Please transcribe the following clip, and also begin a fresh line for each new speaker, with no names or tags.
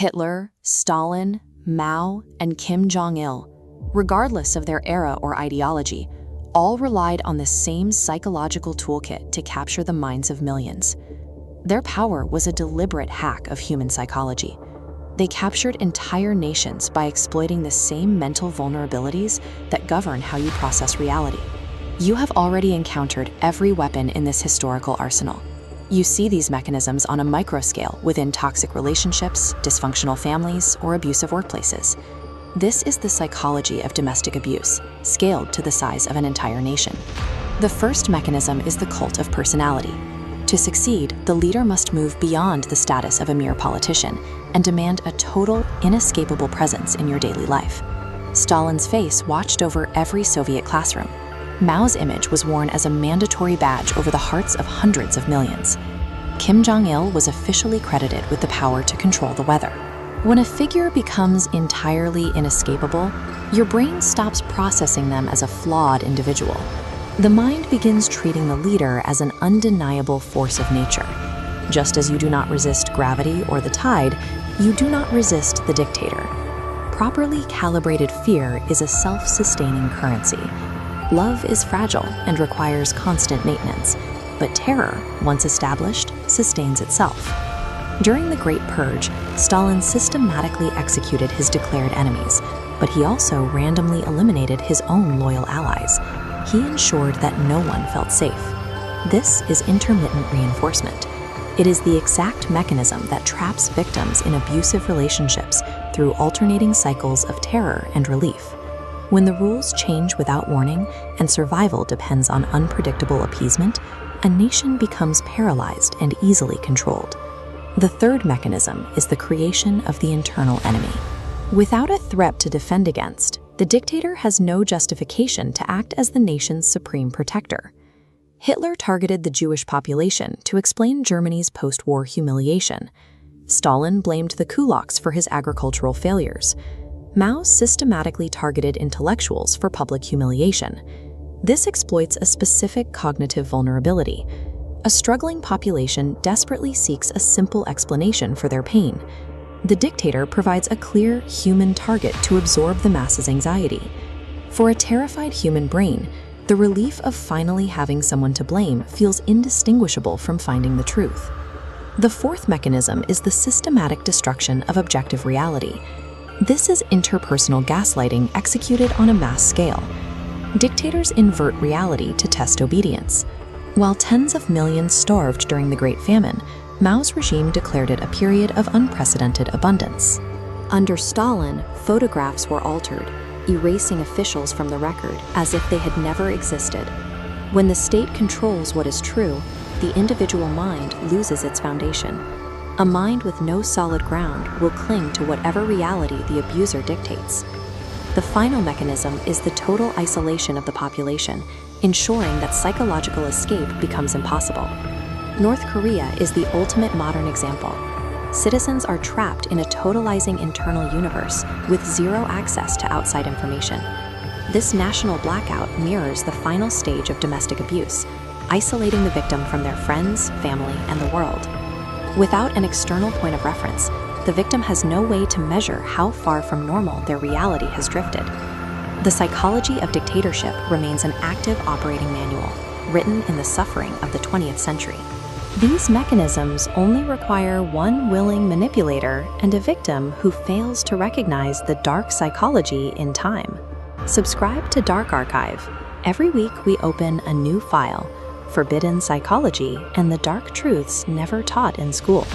Hitler, Stalin, Mao, and Kim Jong-il, regardless of their era or ideology, all relied on the same psychological toolkit to capture the minds of millions. Their power was a deliberate hack of human psychology. They captured entire nations by exploiting the same mental vulnerabilities that govern how you process reality. You have already encountered every weapon in this historical arsenal. You see these mechanisms on a microscale within toxic relationships, dysfunctional families, or abusive workplaces. This is the psychology of domestic abuse, scaled to the size of an entire nation. The first mechanism is the cult of personality. To succeed, the leader must move beyond the status of a mere politician and demand a total, inescapable presence in your daily life. Stalin's face watched over every Soviet classroom. Mao's image was worn as a mandatory badge over the hearts of hundreds of millions. Kim Jong-il was officially credited with the power to control the weather. When a figure becomes entirely inescapable, your brain stops processing them as a flawed individual. The mind begins treating the leader as an undeniable force of nature. Just as you do not resist gravity or the tide, you do not resist the dictator. Properly calibrated fear is a self-sustaining currency. Love is fragile and requires constant maintenance, but terror, once established, sustains itself. During the Great Purge, Stalin systematically executed his declared enemies, but he also randomly eliminated his own loyal allies. He ensured that no one felt safe. This is intermittent reinforcement. It is the exact mechanism that traps victims in abusive relationships through alternating cycles of terror and relief. When the rules change without warning and survival depends on unpredictable appeasement, a nation becomes paralyzed and easily controlled. The third mechanism is the creation of the internal enemy. Without a threat to defend against, the dictator has no justification to act as the nation's supreme protector. Hitler targeted the Jewish population to explain Germany's post-war humiliation. Stalin blamed the kulaks for his agricultural failures. Mao systematically targeted intellectuals for public humiliation. This exploits a specific cognitive vulnerability. A struggling population desperately seeks a simple explanation for their pain. The dictator provides a clear human target to absorb the masses' anxiety. For a terrified human brain, the relief of finally having someone to blame feels indistinguishable from finding the truth. The fourth mechanism is the systematic destruction of objective reality. This is interpersonal gaslighting executed on a mass scale. Dictators invert reality to test obedience. While tens of millions starved during the Great Famine, Mao's regime declared it a period of unprecedented abundance. Under Stalin, photographs were altered, erasing officials from the record as if they had never existed. When the state controls what is true, the individual mind loses its foundation. A mind with no solid ground will cling to whatever reality the abuser dictates. The final mechanism is the total isolation of the population, ensuring that psychological escape becomes impossible. North Korea is the ultimate modern example. Citizens are trapped in a totalizing internal universe with zero access to outside information. This national blackout mirrors the final stage of domestic abuse, isolating the victim from their friends, family, and the world. Without an external point of reference, the victim has no way to measure how far from normal their reality has drifted. The psychology of dictatorship remains an active operating manual, written in the suffering of the 20th century. These mechanisms only require one willing manipulator and a victim who fails to recognize the dark psychology in time. Subscribe to Dark Archive. Every week we open a new file, forbidden psychology and the dark truths never taught in school.